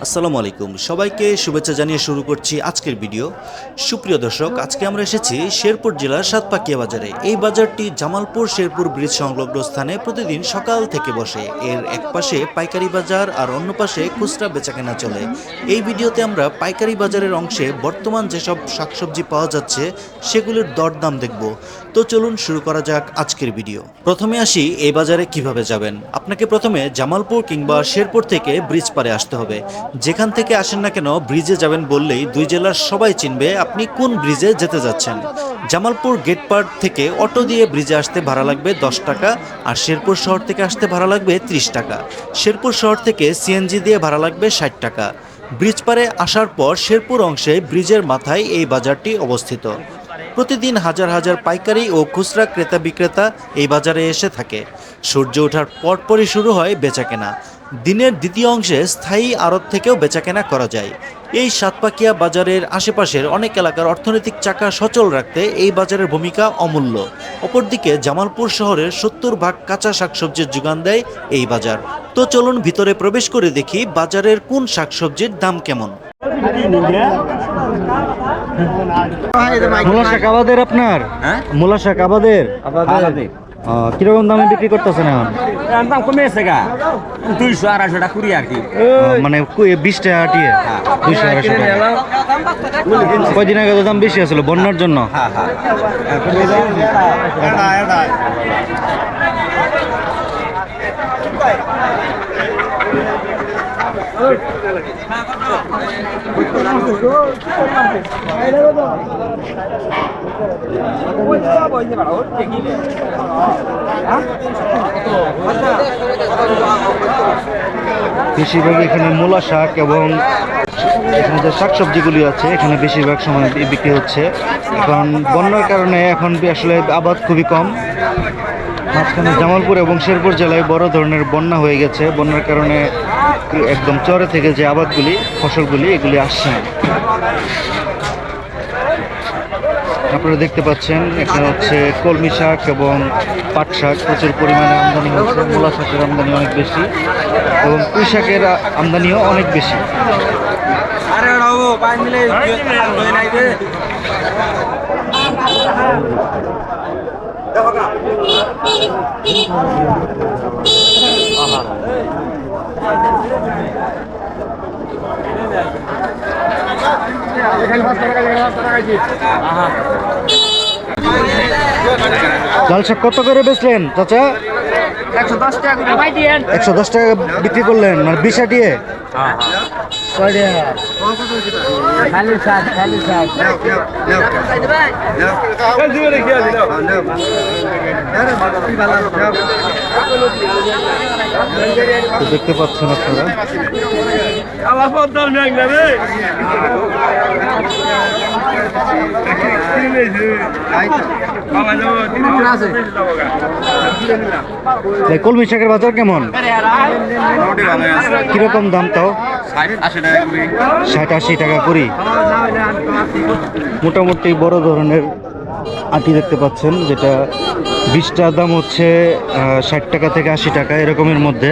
আসসালামু আলাইকুম সবাইকে শুভেচ্ছা জানিয়ে শুরু করছি আজকের ভিডিও। সুপ্রিয় দর্শক, আজকে আমরা এসেছি শেরপুর জেলার সাতপাকিয়া বাজারে। এই বাজারটি জামালপুর শেরপুর ব্রিজ সংলগ্ন স্থানে প্রতিদিন সকাল থেকে বসে। এর এক পাশে পাইকারি বাজার আর অন্য পাশে খুচরা বেচাকেনা চলে। এই ভিডিওতে আমরা পাইকারি বাজারের অংশে বর্তমান যেসব শাকসবজি পাওয়া যাচ্ছে সেগুলির দরদাম দেখব। তো চলুন শুরু করা যাক আজকের ভিডিও। প্রথমে আসি এই বাজারে কিভাবে যাবেন। আপনাকে প্রথমে জামালপুর কিংবা শেরপুর থেকে ব্রিজ পারে আসতে হবে। যেখান থেকে আসেন না কেন ব্রিজে যাবেন বললেই দুই জেলার সবাই চিনবে আপনি কোন ব্রিজে যেতে যাচ্ছেন। জামালপুর গেট পার্ক থেকে অটো দিয়ে ব্রিজে আসতে ভাড়া লাগবে 10 টাকা, আর শেরপুর শহর থেকে আসতে ভাড়া লাগবে 30 টাকা। শেরপুর শহর থেকে সিএনজি দিয়ে ভাড়া লাগবে 60 টাকা। ব্রিজ পারে আসার পর শেরপুর অংশে ব্রিজের মাথায় এই বাজারটি অবস্থিত। প্রতিদিন হাজার হাজার পাইকারি ও খুচরা ক্রেতা বিক্রেতা এই বাজারে এসে থাকে। সূর্য ওঠার পরপরই শুরু হয় বেচাকেনা। দিনের দ্বিতীয় অংশে স্থায়ী আড়ত থেকেও বেচাকেনা করা যায়। এই সাতপাকিয়া বাজারের আশেপাশের অনেক এলাকার অর্থনৈতিক চাকা সচল রাখতে এই বাজারের ভূমিকা অমূল্য। অপরদিকে জামালপুর শহরের 70% কাঁচা শাকসবজির যোগান দেয় এই বাজার। তো চলুন ভিতরে প্রবেশ করে দেখি বাজারের কোন শাকসবজির দাম কেমন। মূলা শাক আবাদের আপনার? মূলা শাক আবাদের কিরকম দামে বিক্রি করতেছেন এখন? দাম কমেছে গা 200-250 টাকা কুড়ি আর কি, মানে 20 টাকা আটিয়ে 200-250 টাকা। কয়দিন আগে তো দাম বেশি আছিল বন্যার জন্য। বেশিরভাগ এখানে মূলা শাক এবং এখানে যে শাকসবজিগুলি আছে এখানে বেশিরভাগ সময় বিক্রি হচ্ছে। এখন বন্যার কারণে এখন আসলে আবাদ খুবই কম। মাঝখানে জামালপুর এবং শেরপুর জেলায় বড় ধরনের বন্যা হয়ে গেছে। বন্যার কারণে একদম চরে থেকে যে আবাদগুলি ফসলগুলি এগুলি আসছে না। আপনারা দেখতে পাচ্ছেন এখানে হচ্ছে কলমি শাক এবং পাট শাক প্রচুর পরিমাণে আমদানি হচ্ছে। মূলা শাকের আমদানি অনেক বেশি এবং পুঁই শাকের আমদানিও অনেক বেশি। লাল শাক কত করে বেচলেন চাচা? 110 টাকা করে ভাই দিয়েন। 110 টাকা বিক্রি করলেন, মানে 20 আটিয়ে। দেখতে পাচ্ছেন আপনারা কলমি শাকের বাজার কেমন, কিরকম দাম? তাও 60-80 টাকা করি। মোটামুটি বড় ধরনের আটি দেখতে পাচ্ছেন, যেটা 20টার দাম হচ্ছে 60 টাকা থেকে 80 টাকা এরকমের মধ্যে।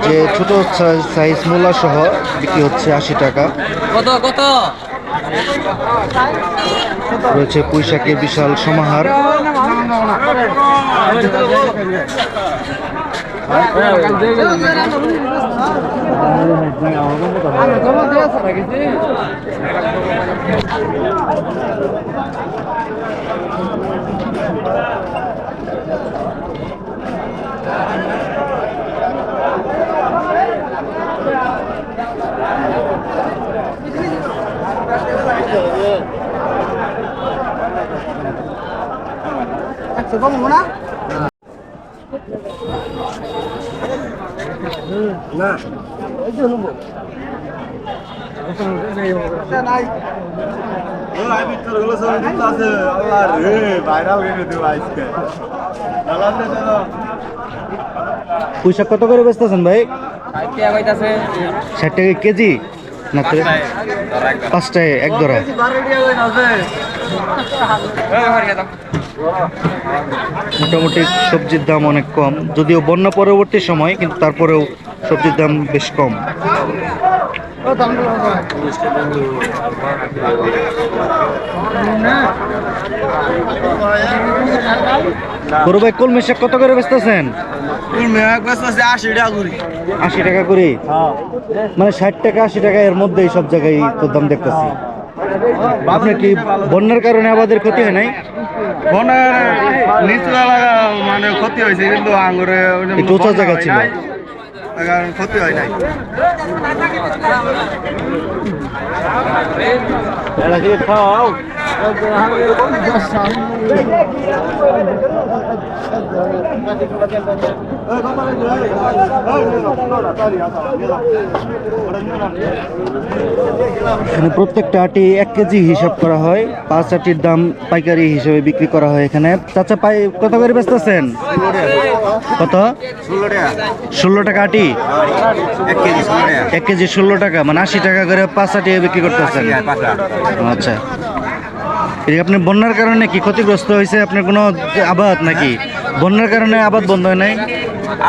যে ছোট সাইজ মূলা সহ বিক্রি হচ্ছে 80 টাকা। কত রয়েছে পুঁই শাকের বিশাল সমাহার। পুঁই শাক কত করে বেচতেছেন ভাই? 60 টাকা কইতাছে। 60 টাকা কেজি না? 5টায় এক ধরা। মোটামুটি সবজির দাম অনেক কম, যদিও বন্যা পরবর্তী সময়, কিন্তু তারপরেও সবজির দাম বেশ কম। বড় ভাই কলমি শাক কত করে বেচতেছেন? 80 টাকা করে, মানে 60 টাকা 80 টাকা এর মধ্যেই সব জায়গায় তো দাম দেখতেছি। আপনার কি বন্যার কারণে আবাদের ক্ষতি হয় নাই? বনের নিচু এলাকা মানে ক্ষতি হয়েছে, কিন্তু আঙ্গুরে একটু উঁচা জায়গা ছিল, ক্ষতি হয় নাই। এখানে প্রত্যেকটা আটি 1 কেজি হিসাব করা হয়। 5 আটির দাম পাইকারি হিসেবে বিক্রি করা হয় এখানে। চাচা কত করে বেচতেছেন? কত? 16 টাকা আটি। 1 কেজি 16 টাকা, মানে 80 টাকা করে 5 আটি বিক্রি করতেছেন। আচ্ছা, এই আপনি বন্যার কারণে কি ক্ষতিগ্রস্ত হয়েছে আপনার কোনো আবাদ, নাকি বন্যার কারণে আবাদ বন্ধ হয় নাই?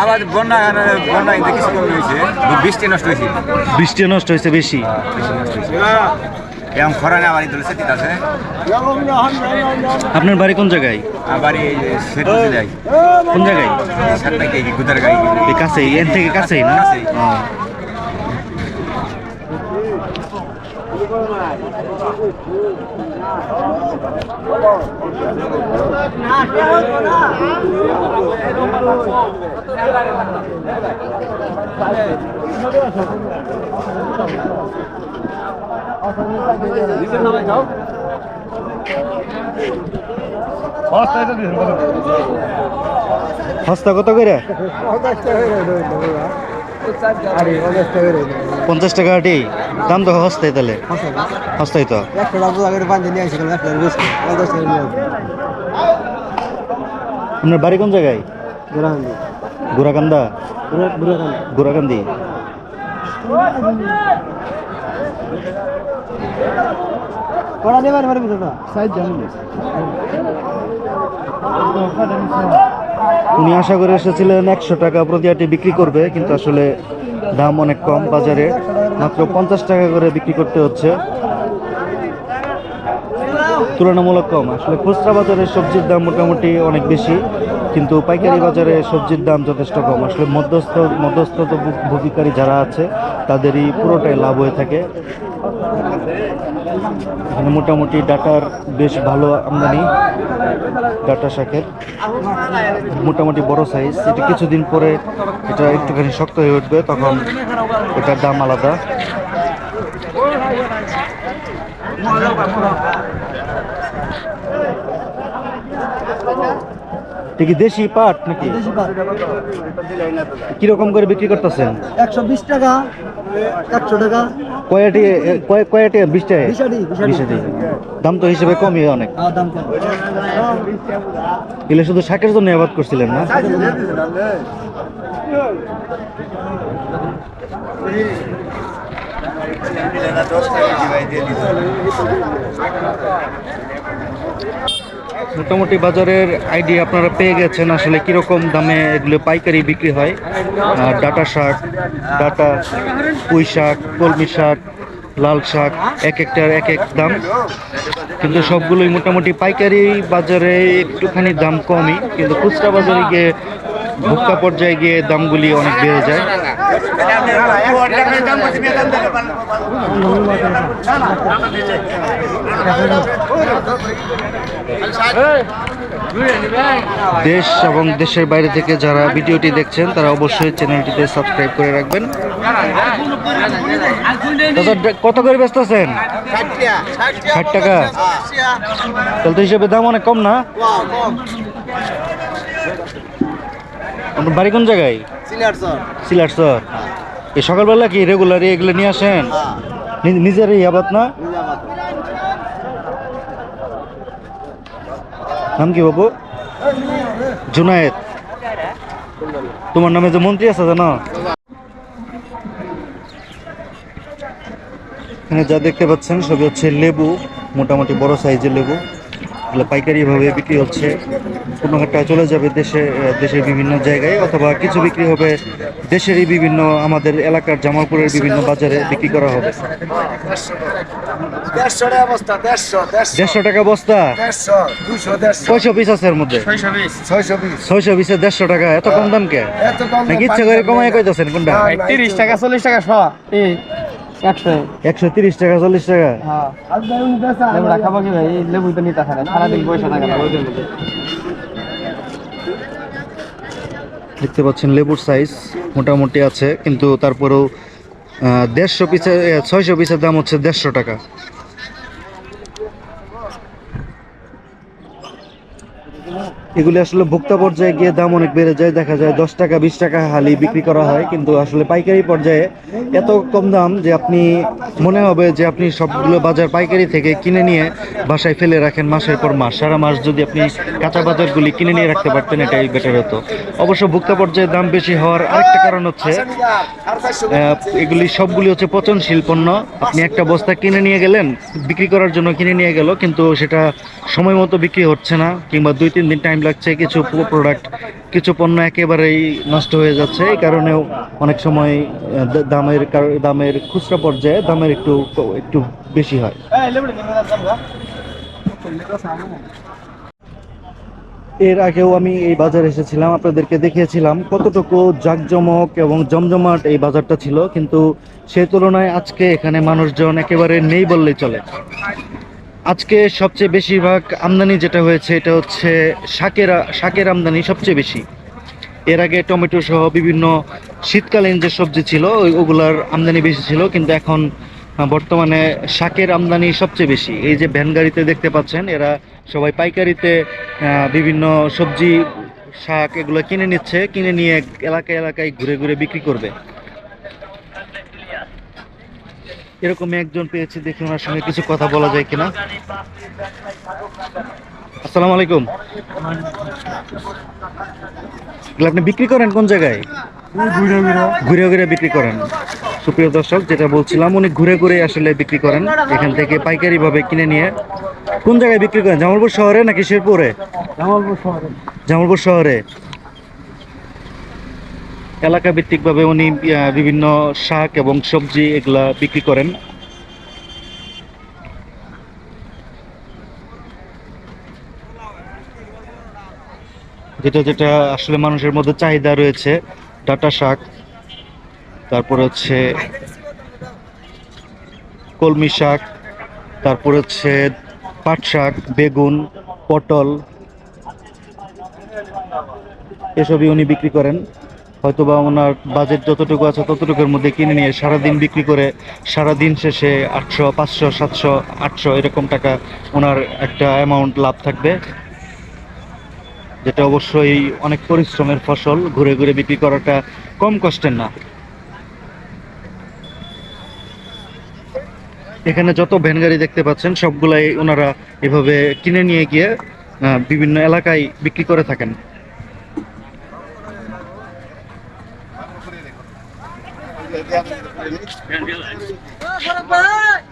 আবার বন্যা কিছু কম হয়েছে, বৃষ্টি নষ্ট হয়েছে। বৃষ্টি নষ্ট হয়েছে বেশি। এরকম খরা না আমার ইদুল সেটি আছে। আপনার বাড়ি কোন জায়গায়? আবার এই সেতু যাই কোন জায়গায়? সাতটা কি গুদার গাই এই কাছেই, এর থেকে কাছেই না? কাছেই। ও। হস্তা কত করে? 50 টাকা আটি। দাম তো হস্তাই, তাহলে হস্তাই তো। আপনার বাড়ি কোন জায়গায়? গোরাকান্দা। গোরাকান্দি। উনি আশা করে এসেছিলেন 100 টাকা প্রতি আটি বিক্রি করবে, কিন্তু আসলে দাম অনেক কম। বাজারে মাত্র 50 টাকা করে বিক্রি করতে হচ্ছে, তুলনামূলক কম। আসলে খুচরা বাজারে সবজির দাম মোটামুটি অনেক বেশি, কিন্তু পাইকারি বাজারে সবজির দাম যথেষ্ট কম। আসলে মধ্যস্থ ভোগীকারী যারা আছে তাদেরই পুরোটাই লাভ হয়ে থাকে। এখানে মোটামুটি ডাটার বেশ ভালো আমদানি, ডাটা শাকের মোটামুটি বড় সাইজ। এটা কিছুদিন পরে এটা একটুখানি শক্ত হয়ে উঠবে, তখন এটার দাম আলাদা। এটা কি দেশি পাট নাকি? কিরকম করে বিক্রি করতেছেন? 120 টাকা, 100 টাকা। কয়টি 20 টাকা? 20 টাকা। দাম তো হিসেবে কমই অনেক। দাম কম। এগুলো শুধু শাকের জন্য আবাদ করছিলেন না? মোটামুটি বাজারের আইডিয়া আপনারা পেয়ে গেছেন, আসলে কিরকম দামে এগুলো পাইকারি বিক্রি হয়। ডাটা শাক, ডাটা, পুঁই শাক, কলমি শাক, লাল শাক, এক একটার এক এক দাম, কিন্তু সবগুলোই মোটামুটি পাইকারি বাজারে একটুখানি দাম কমই, কিন্তু খুচরা বাজারে গিয়ে ভোক্তা পর্যায়ে গিয়ে দামগুলি অনেক বেড়ে যায়। দেশ এবং দেশের বাইরে থেকে যারা ভিডিওটি দেখছেন তারা অবশ্যই চ্যানেলটিতে সাবস্ক্রাইব করে রাখবেন। কত করে ব্যস্ত আছেন? 60 টাকা। তাহলে তো হিসেবে দাম অনেক কম না? আপনার বাড়ি কোন জায়গায়? সিলারচর। এই সকালবেলা কি রেগুলারই এগুলো নিয়ে আসেন? নিজেরই আবাদ না? নাম কি বাবু? জুনায়েদ। তোমার নামে যে মন্ত্রী আছে জানো? এখানে যা দেখতে পাচ্ছেন সবই হচ্ছে লেবু, মোটামুটি বড় সাইজের লেবু। এগুলো পাইকারিভাবে বিক্রি হচ্ছে, কোনো একটা চলে যাবে দেশের বিভিন্ন জায়গায়, অথবা কিছু বিক্রি হবে দেশেরই বিভিন্ন আমাদের এলাকার জামালপুরের বিভিন্ন বাজারে বিক্রি করা হবে। 150 টাকা বস্তা, 600 পিস আছে এর মধ্যে, 600 পিসে 150 টাকা, এত কম দাম কে? নাকি ইচ্ছা করে কমায় কইতাছেন কোনটা? 30 টাকা 40 টাকা শ 130 টাকা 40 টাকা। লেবু খাবো কি ভাই? লেবু তো নিতে থাকে সারাদিন পয়সা থাকে না ওদের মধ্যে। দেখতে পাচ্ছেন লেবুর সাইজ মোটামুটি আছে, কিন্তু তারপরেও 150 পিসের 600 পিসের দাম হচ্ছে 150 টাকা। এগুলি আসলে ভোক্তা পর্যায়ে গিয়ে দাম অনেক বেড়ে যায়, দেখা যায় 10 টাকা 20 টাকা হালি বিক্রি করা হয়, কিন্তু আসলে পাইকারি পর্যায়ে এত কম দাম যে আপনি মনে হবে যে আপনি সবগুলো বাজার পাইকারি থেকে কিনে নিয়ে বাসায় ফেলে রাখেন মাসের পর মাস, সারা মাস যদি আপনি কাঁচা বাজারগুলি কিনে নিয়ে রাখতে পারতেন এটাই বেটার হতো। অবশ্য ভোক্তা পর্যায়ে দাম বেশি হওয়ার আরেকটা কারণ হচ্ছে এগুলি সবগুলি হচ্ছে পচনশীল পণ্য। আপনি একটা বস্তা কিনে নিয়ে গেলেন, বিক্রি করার জন্য কিনে নিয়ে গেল, কিন্তু সেটা সময় মতো বিক্রি হচ্ছে না, কিংবা 2-3 দিন টাইম লাগছে। কিছু পণ্য একেবারেই নষ্ট হয়ে যাচ্ছে। এই কারণেও অনেক সময় দামের খুচরা পর্যায়ে দামের একটু বেশি হয়। এর আগেও আমি এই বাজারে এসেছিলাম, আপনাদেরকে দেখিয়েছিলাম কতটুকু জাঁকজমক এবং জমজমাট এই বাজারটা ছিল, কিন্তু সেই তুলনায় আজকে এখানে মানুষজন একেবারে নেই বললেই চলে। আজকে সবচেয়ে বেশিরভাগ আমদানি যেটা হয়েছে এটা হচ্ছে শাকের আমদানি সবচেয়ে বেশি। এর আগে টমেটো সহ বিভিন্ন শীতকালীন যে সবজি ছিল ওগুলার আমদানি বেশি ছিল, কিন্তু এখন বর্তমানে শাকের আমদানি সবচেয়ে বেশি। এই যে ভ্যান গাড়িতে দেখতে পাচ্ছেন, এরা সবাই পাইকারিতে বিভিন্ন সবজি শাক এগুলো কিনে নিচ্ছে, কিনে নিয়ে এলাকায় এলাকায় ঘুরে ঘুরে বিক্রি করবে। এরকমই একজন পেয়েছি, দেখি ওনার সঙ্গে কিছু কথা বলা যায় কিনা। আসসালামু আলাইকুম। এগুলো আপনি বিক্রি করেন কোন জায়গায়? ঘুরে ঘুরে বিক্রি করেন। সুপ্রিয় দর্শক, যেটা বলছিলাম, উনি ঘুরে ঘুরে আসলে বিক্রি করেন, এখান থেকে পাইকারি ভাবে কিনে নিয়ে। কোন জায়গায় বিক্রি করেন? জামালপুর শহরে নাকি শেরপুরে? জামালপুর শহরে। এলাকা ভিত্তিক ভাবে উনি বিভিন্ন শাক এবং সবজি এগুলা বিক্রি করেন। যেটা আসলে মানুষের মধ্যে চাহিদা রয়েছে, ডাঁটা শাক, তারপর হচ্ছে কলমি শাক, তারপর হচ্ছে পাট শাক, বেগুন, পটল, এসবই উনি বিক্রি করেন। হয়তোবা ওনার বাজেট যতটুকু আছে ততটুকুর মধ্যে কিনে নিয়ে সারাদিন বিক্রি করে সারাদিন শেষে 800, 500, 700, 800 এরকম টাকা ওনার একটা অ্যামাউন্ট লাভ থাকবে, যেটা অবশ্যই অনেক পরিশ্রমের ফসল। ঘুরে ঘুরে বিক্রি করাটা কম কষ্টের না। এখানে যত ভ্যান গাড়ি দেখতে পাচ্ছেন সবগুলাই ওনারা এভাবে কিনে নিয়ে গিয়ে বিভিন্ন এলাকায় বিক্রি করে থাকেন।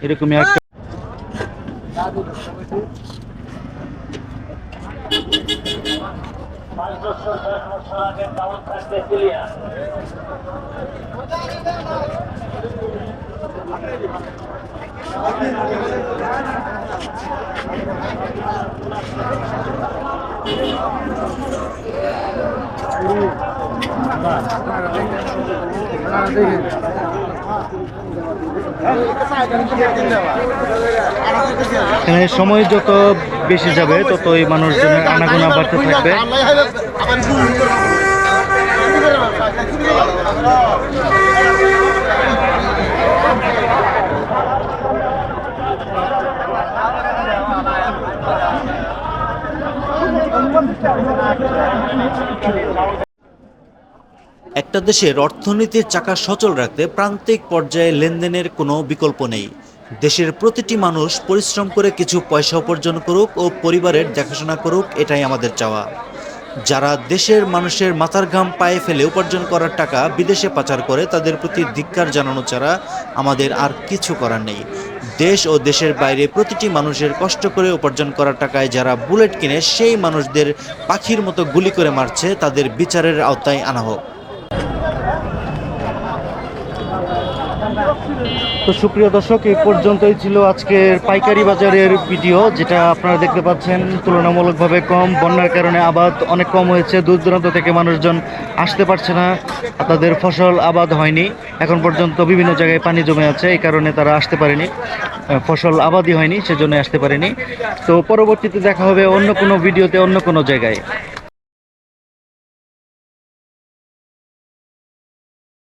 এরকমই একটা এখানে সময় যত বেশি যাবে ততই মানুষজনের আনাগোনা বাড়তে থাকবে। একটা দেশের অর্থনীতির চাকা সচল রাখতে প্রান্তিক পর্যায়ে লেনদেনের কোনো বিকল্প নেই। দেশের প্রতিটি মানুষ পরিশ্রম করে কিছু পয়সা উপার্জন করুক ও পরিবারের দেখাশোনা করুক, এটাই আমাদের চাওয়া। যারা দেশের মানুষের মাথার ঘাম পায়ে ফেলে উপার্জন করার টাকা বিদেশে পাচার করে তাদের প্রতি ধিক্কার জানানো ছাড়া আমাদের আর কিছু করার নেই। দেশ ও দেশের বাইরে প্রতিটি মানুষের কষ্ট করে উপার্জন করার টাকায় যারা বুলেট কিনে সেই মানুষদের পাখির মতো গুলি করে মারছে তাদের বিচারের আওতায় আনা হোক। তো সুপ্রিয় দর্শক, এই পর্যন্তই ছিল আজকের পাইকারি বাজারের ভিডিও, যেটা আপনারা দেখতে পাচ্ছেন তুলনামূলকভাবে কম। বন্যার কারণে আবাদ অনেক কম হয়েছে, দূর দূরান্ত থেকে মানুষজন আসতে পারছে না, তাদের ফসল আবাদ হয়নি এখন পর্যন্ত। বিভিন্ন জায়গায় পানি জমে আছে, এই কারণে তারা আসতে পারেনি, ফসল আবাদই হয়নি, সেজন্য আসতে পারেনি। তো পরবর্তীতে দেখা হবে অন্য কোনো ভিডিওতে, অন্য কোনো জায়গায়।